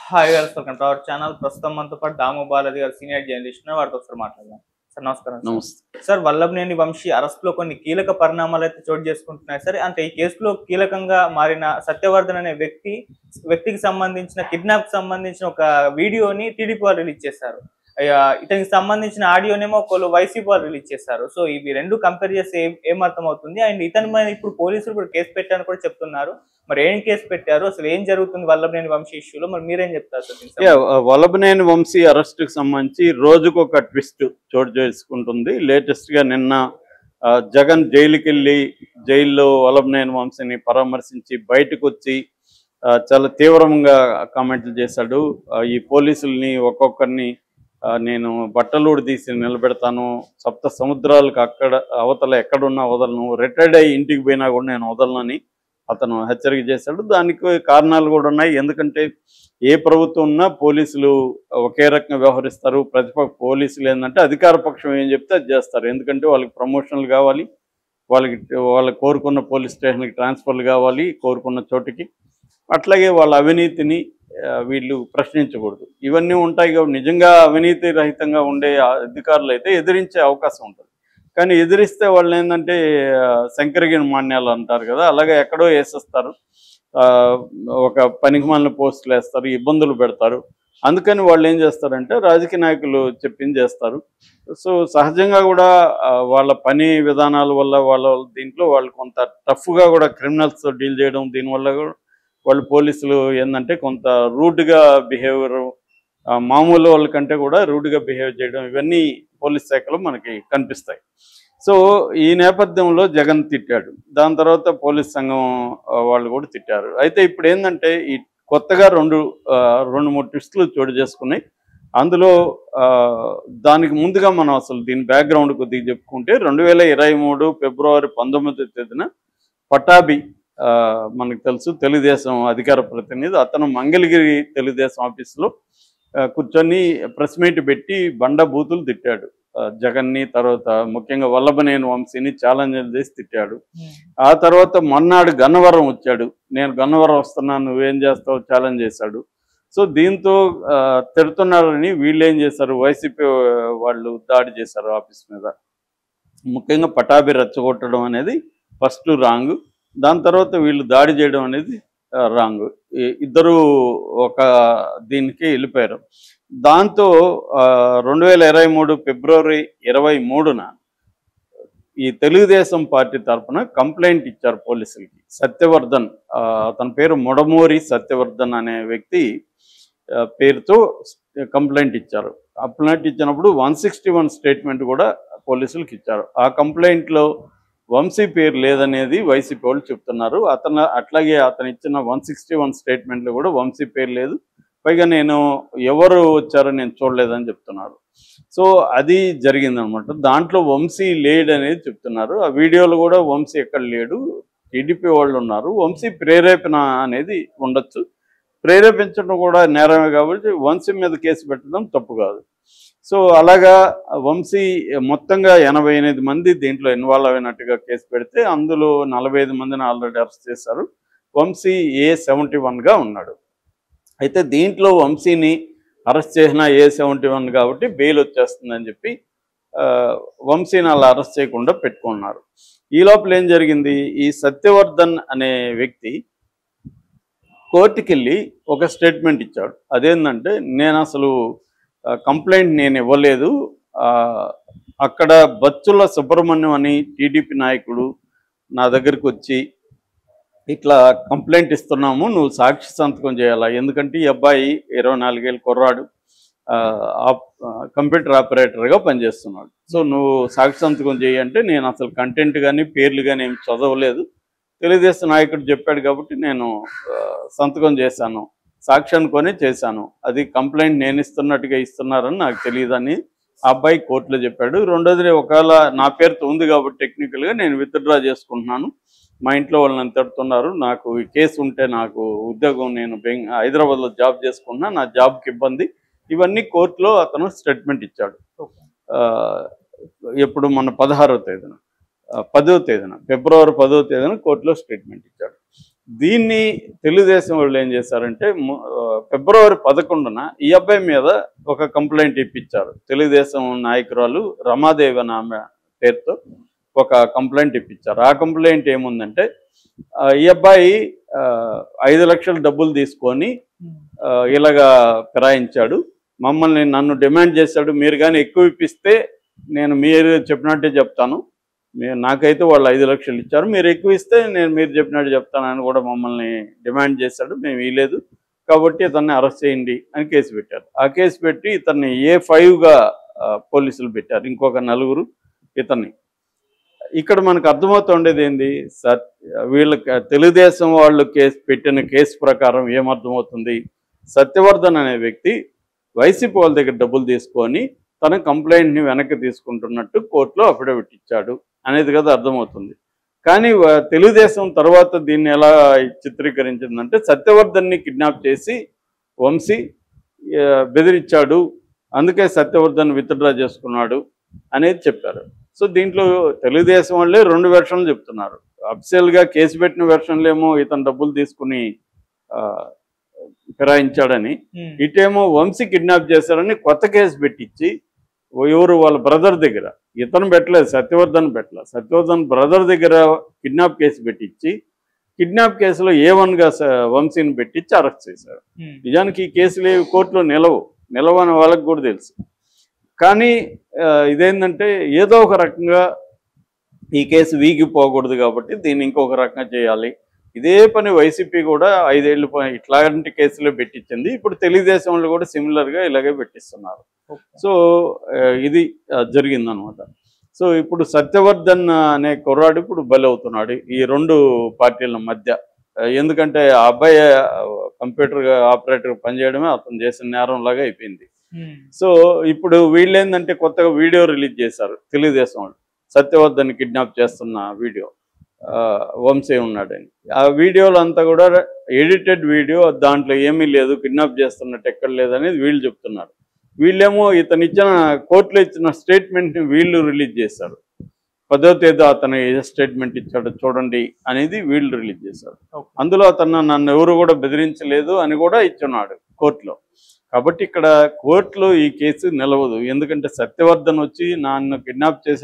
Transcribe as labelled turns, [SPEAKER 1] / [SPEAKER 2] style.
[SPEAKER 1] Hi గారు, welcome to our channel. ప్రస్తుతం మనతో పాటు దాము బాలాజీ గారు, సీనియర్ జర్నలిస్ట్, వారితో ఒకసారి మాట్లాడదాం. సార్ నమస్కారం.
[SPEAKER 2] నమస్తే.
[SPEAKER 1] సార్, వల్లభనేని వంశీ అరెస్ట్ లో కొన్ని కీలక పరిణామాలు అయితే చోటు చేసుకుంటున్నాయి సార్. అంటే ఈ కేసులో కీలకంగా మారిన సత్యవర్ధన్ అనే వ్యక్తికి సంబంధించిన కిడ్నాప్ కి సంబంధించిన ఒక వీడియోని టీడీపీ వాళ్ళు రిలీజ్ చేశారు. ఇతనికి సంబంధించిన ఆడియోనేమో ఒకళ్ళు వైసీపీ వాళ్ళు రిలీజ్ చేశారు. సో ఇవి రెండు కంపేర్ చేస్తే ఏం అర్థం అవుతుంది? అండ్ ఇతని మీద ఇప్పుడు పోలీసులు కూడా కేసు పెట్టారని కూడా చెప్తున్నారు. మరి ఏం కేసు పెట్టారు, అసలు ఏం జరుగుతుంది వల్లభనేని వంశీ ఇష్యూలో, మరి మీరేం చెప్తారు సార్?
[SPEAKER 2] వల్లభనేని వంశీ అరెస్ట్ కి సంబంధించి రోజుకు ఒక ట్విస్ట్ చోటు చేసుకుంటుంది. లేటెస్ట్ గా నిన్న జగన్ జైలుకి వెళ్ళి జైల్లో వల్లభనేని వంశీని పరామర్శించి బయటకు వచ్చి చాలా తీవ్రంగా కామెంట్లు చేశాడు. ఈ పోలీసుల్ని ఒక్కొక్కరిని నేను బట్టలూడి తీసి నిలబెడతాను, సప్త సముద్రాలకు అక్కడ అవతల ఎక్కడున్నా వదలను, రిటైర్డ్ అయ్యి ఇంటికి పోయినా కూడా నేను వదలనని అతను హెచ్చరిక చేశాడు. దానికి కారణాలు కూడా ఉన్నాయి. ఎందుకంటే ఏ ప్రభుత్వం ఉన్నా పోలీసులు ఒకే రకంగా వ్యవహరిస్తారు. ప్రతిపక్ష పోలీసులు ఏంటంటే అధికార పక్షం ఏం చెప్తే అది చేస్తారు. ఎందుకంటే వాళ్ళకి ప్రమోషన్లు కావాలి, వాళ్ళకి కోరుకున్న పోలీస్ స్టేషన్కి ట్రాన్స్ఫర్లు కావాలి, కోరుకున్న చోటికి. అట్లాగే వాళ్ళ అవినీతిని వీళ్ళు ప్రశ్నించకూడదు. ఇవన్నీ ఉంటాయి కాబట్టి నిజంగా అవినీతి రహితంగా ఉండే అధికారులు అయితే ఎదిరించే అవకాశం ఉంటుంది. కానీ ఎదిరిస్తే వాళ్ళు ఏంటంటే శంకరగిరి మాన్యాలు అంటారు కదా, అలాగే ఎక్కడో వేసేస్తారు, ఒక పనికిమాలిన పోస్టులు వేస్తారు, ఇబ్బందులు పెడతారు. అందుకని వాళ్ళు ఏం చేస్తారంటే రాజకీయ నాయకులు చెప్పింది చేస్తారు. సో సహజంగా కూడా వాళ్ళ పని విధానాల వల్ల దీంట్లో వాళ్ళు కొంత టఫ్గా కూడా క్రిమినల్స్తో డీల్ చేయడం, దీనివల్ల కూడా వాళ్ళు పోలీసులు ఏంటంటే కొంత రూడ్గా బిహేవియర్, మామూలు వాళ్ళకంటే కూడా రూడ్గా బిహేవ్ చేయడం, ఇవన్నీ పోలీస్ శాఖలో మనకి కనిపిస్తాయి. సో ఈ నేపథ్యంలో జగన్ తిట్టాడు. దాని తర్వాత పోలీస్ సంఘం వాళ్ళు కూడా తిట్టారు. అయితే ఇప్పుడు ఏంటంటే ఈ కొత్తగా రెండు మూడు ట్విస్టులు చోటు చేసుకున్నాయి. అందులో దానికి ముందుగా మనం అసలు దీని బ్యాక్గ్రౌండ్ కొద్దిగా చెప్పుకుంటే 2023 ఫిబ్రవరి 19వ తేదీన పటాబి, మనకు తెలుసు తెలుగుదేశం అధికార ప్రతినిధి, అతను మంగళగిరి తెలుగుదేశం ఆఫీసులో కూర్చొని ప్రెస్ మీట్ పెట్టి బండ బూతులు తిట్టాడు జగన్ని. తర్వాత ముఖ్యంగా వల్లభనేని వంశీని ఛాలెంజ్లు చేసి తిట్టాడు. ఆ తర్వాత మొన్నాడు గన్నవరం వచ్చాడు, నేను గన్నవరం వస్తున్నాను నువ్వేం చేస్తావు ఛాలెంజ్ చేశాడు. సో దీంతో తిడుతున్నారని వీళ్ళు ఏం చేశారు, వైసీపీ వాళ్ళు దాడి చేశారు ఆఫీస్ మీద. ముఖ్యంగా పటాబి రెచ్చగొట్టడం అనేది ఫస్ట్ రాంగ్, దాని తర్వాత వీళ్ళు దాడి చేయడం అనేది రాంగ్. ఇద్దరు ఒక దీనికి వెళ్ళిపోయారు. దాంతో 2023 ఫిబ్రవరి 23న ఈ తెలుగుదేశం పార్టీ తరఫున కంప్లైంట్ ఇచ్చారు పోలీసులకి. సత్యవర్ధన్, అతని పేరు మొడమూరి సత్యవర్ధన్ అనే వ్యక్తి పేరుతో కంప్లైంట్ ఇచ్చారు. కంప్లైంట్ ఇచ్చినప్పుడు 161 స్టేట్మెంట్ కూడా పోలీసులకు ఇచ్చారు. ఆ కంప్లైంట్లో వంశీ పేరు లేదనేది వైసీపీ వాళ్ళు చెప్తున్నారు. అట్లాగే అతను ఇచ్చిన 161 స్టేట్మెంట్లో కూడా వంశీ పేరు లేదు. పైగా నేను ఎవరు వచ్చారో నేను చూడలేదని చెప్తున్నారు. సో అది జరిగిందనమాట. దాంట్లో వంశీ లేడనేది చెప్తున్నారు. ఆ వీడియోలో కూడా వంశీ ఎక్కడ లేడు, టీడీపీ వాళ్ళు ఉన్నారు. వంశీ ప్రేరేపణ అనేది ఉండొచ్చు, ప్రేరేపించడం కూడా నేరమే కాబట్టి వంశీ మీద కేసు పెట్టడం తప్పు కాదు. సో అలాగా వంశీ మొత్తంగా 88 మంది దీంట్లో ఇన్వాల్వ్ అయినట్టుగా కేసు పెడితే అందులో 45 మందిని ఆల్రెడీ అరెస్ట్ చేశారు. వంశీ A71గా ఉన్నాడు. అయితే దీంట్లో వంశీని అరెస్ట్ చేసిన A71 కాబట్టి బెయిల్ వచ్చేస్తుందని చెప్పి వంశీని అలా అరెస్ట్ చేయకుండా పెట్టుకున్నారు. ఈ లోపల ఏం జరిగింది, ఈ సత్యవర్ధన్ అనే వ్యక్తి కోర్టుకి వెళ్ళి ఒక స్టేట్మెంట్ ఇచ్చాడు. అదేంటంటే నేను అసలు కంప్లైంట్ నేను ఇవ్వలేదు, అక్కడ బచ్చుల సుబ్రహ్మణ్యం అని టీడీపీ నాయకుడు నా దగ్గరికి వచ్చి ఇట్లా కంప్లైంట్ ఇస్తున్నాము, నువ్వు సాక్షి సంతకం చేయాలా, ఎందుకంటే ఈ అబ్బాయి 24 ఏళ్ళ కుర్రాడు, కంప్యూటర్ ఆపరేటర్గా పనిచేస్తున్నాడు. సో నువ్వు సాక్షి సంతకం చేయంటే నేను అసలు కంటెంట్ కానీ పేర్లు కానీ ఏం చదవలేదు, తెలుగుదేశం నాయకుడు చెప్పాడు కాబట్టి నేను సంతకం చేశాను, సాక్షి అనుకొని చేశాను, అది కంప్లైంట్ నేను ఇస్తున్నట్టుగా ఇస్తున్నారని నాకు తెలియదని ఆ అబ్బాయి కోర్టులో చెప్పాడు. రెండోది, ఒకవేళ నా పేరుతో ఉంది కాబట్టి టెక్నికల్గా నేను విత్డ్రా చేసుకుంటున్నాను, మా ఇంట్లో వాళ్ళు నన్ను తిడుతున్నారు, నాకు ఈ కేసు ఉంటే నాకు ఉద్యోగం, నేను హైదరాబాద్లో జాబ్ చేసుకున్నా, నా జాబ్కి ఇబ్బంది, ఇవన్నీ కోర్టులో అతను స్టేట్మెంట్ ఇచ్చాడు. ఎప్పుడు మన 16వ తేదీన 10వ తేదీన ఫిబ్రవరి 10వ తేదీన కోర్టులో స్టేట్మెంట్ ఇచ్చాడు. దీన్ని తెలుగుదేశం వాళ్ళు ఏం చేశారంటే ఫిబ్రవరి 11న ఈ అబ్బాయి మీద ఒక కంప్లైంట్ ఇప్పించారు. తెలుగుదేశం నాయకురాలు రమాదేవి అని ఆమె పేరుతో ఒక కంప్లైంట్ ఇప్పించారు. ఆ కంప్లైంట్ ఏముందంటే ఈ అబ్బాయి 5 లక్షల డబ్బులు తీసుకొని ఇలాగా ఫిరాయించాడు, నన్ను డిమాండ్ చేశాడు, మీరు కానీ ఎక్కువ ఇప్పిస్తే నేను మీరు చెప్పినట్టే చెప్తాను, నాకైతే వాళ్ళు 5 లక్షలు ఇచ్చారు, మీరు ఎక్కువ ఇస్తే నేను మీరు చెప్పినట్టు చెప్తానని కూడా మమ్మల్ని డిమాండ్ చేశాడు, మేము ఇవ్వలేదు, కాబట్టి ఇతన్ని అరెస్ట్ చేయండి అని కేసు పెట్టారు. ఆ కేసు పెట్టి ఇతన్ని A5గా పోలీసులు పెట్టారు, ఇంకొక 4 ఇతన్ని. ఇక్కడ మనకు అర్థమవుతుండేది ఏంది, వీళ్ళకి తెలుగుదేశం వాళ్ళు పెట్టిన కేసు ప్రకారం ఏమర్థమవుతుంది, సత్యవర్ధన్ అనే వ్యక్తి వైసీపీ వాళ్ళ దగ్గర డబ్బులు తీసుకొని తన కంప్లైంట్ని వెనక్కి తీసుకుంటున్నట్టు కోర్టులో అఫిడవిట్ ఇచ్చాడు అనేది కదా అర్థమవుతుంది. కానీ తెలుగుదేశం తర్వాత దీన్ని ఎలా చిత్రీకరించిందంటే సత్యవర్ధన్ని కిడ్నాప్ చేసి వంశీ బెదిరించాడు, అందుకే సత్యవర్ధన్ విత్డ్రా చేసుకున్నాడు అనేది చెప్పారు. సో దీంట్లో తెలుగుదేశం వాళ్ళే 2 వెర్షన్లు చెప్తున్నారు. అఫీషియల్గా కేసు పెట్టిన వెర్షన్లేమో ఇతను డబ్బులు తీసుకుని ఫిరాయించాడని, ఇటేమో వంశీ కిడ్నాప్ చేశారని కొత్త కేసు పెట్టించి ఎవరు వాళ్ళ బ్రదర్ దగ్గర, ఇతను పెట్టలేదు, సత్యవర్ధన్ పెట్టలేదు, సత్యవర్ధన్ బ్రదర్ దగ్గర కిడ్నాప్ కేసు పెట్టించి కిడ్నాప్ కేసులో A1గా వంశీని పెట్టించి అరెస్ట్ చేశారు. నిజానికి ఈ కేసులు కోర్టులో నిలవని వాళ్ళకి కూడా తెలుసు. కానీ ఇదేంటంటే ఏదో ఒక రకంగా ఈ కేసు వీగిపోకూడదు కాబట్టి దీన్ని ఇంకొక రకంగా చేయాలి. ఇదే పని వైసీపీ కూడా 5 ఏళ్ళు ఇట్లాంటి కేసులో పెట్టించింది. ఇప్పుడు తెలుగుదేశం వాళ్ళు కూడా సిమిలర్గా ఇలాగే పెట్టిస్తున్నారు. సో ఇది జరిగిందనమాట. సో ఇప్పుడు సత్యవర్ధన్ అనే కుర్రాడు ఇప్పుడు బలవుతున్నాడు ఈ 2 పార్టీల మధ్య. ఎందుకంటే ఆ అబ్బాయి కంప్యూటర్ ఆపరేటర్ పనిచేయడమే అతను చేసిన నేరంలాగా అయిపోయింది. సో ఇప్పుడు వీళ్ళు ఏంటంటే కొత్తగా వీడియో రిలీజ్ చేశారు తెలుగుదేశం వాళ్ళు, సత్యవర్ధన్ కిడ్నాప్ చేస్తున్న వీడియో, వంశీ ఉన్నాడని. ఆ వీడియోలో అంతా కూడా ఎడిటెడ్ వీడియో, దాంట్లో ఏమీ లేదు, కిడ్నాప్ చేస్తున్నట్టు ఎక్కడ లేదనేది వీళ్ళు చెప్తున్నారు. వీళ్ళేమో ఇతను ఇచ్చిన కోర్టులో ఇచ్చిన స్టేట్మెంట్ని వీళ్ళు రిలీజ్ చేశారు. 10వ తేదీ అతను ఏ స్టేట్మెంట్ ఇచ్చాడో చూడండి అనేది వీళ్ళు రిలీజ్ చేశారు. అందులో అతను నన్ను ఎవరు కూడా బెదిరించలేదు అని కూడా ఇచ్చున్నాడు కోర్టులో. కాబట్టి ఇక్కడ కోర్టులో ఈ కేసు నిలవదు. ఎందుకంటే సత్యవర్ధన్ వచ్చి నన్ను కిడ్నాప్ చేశారు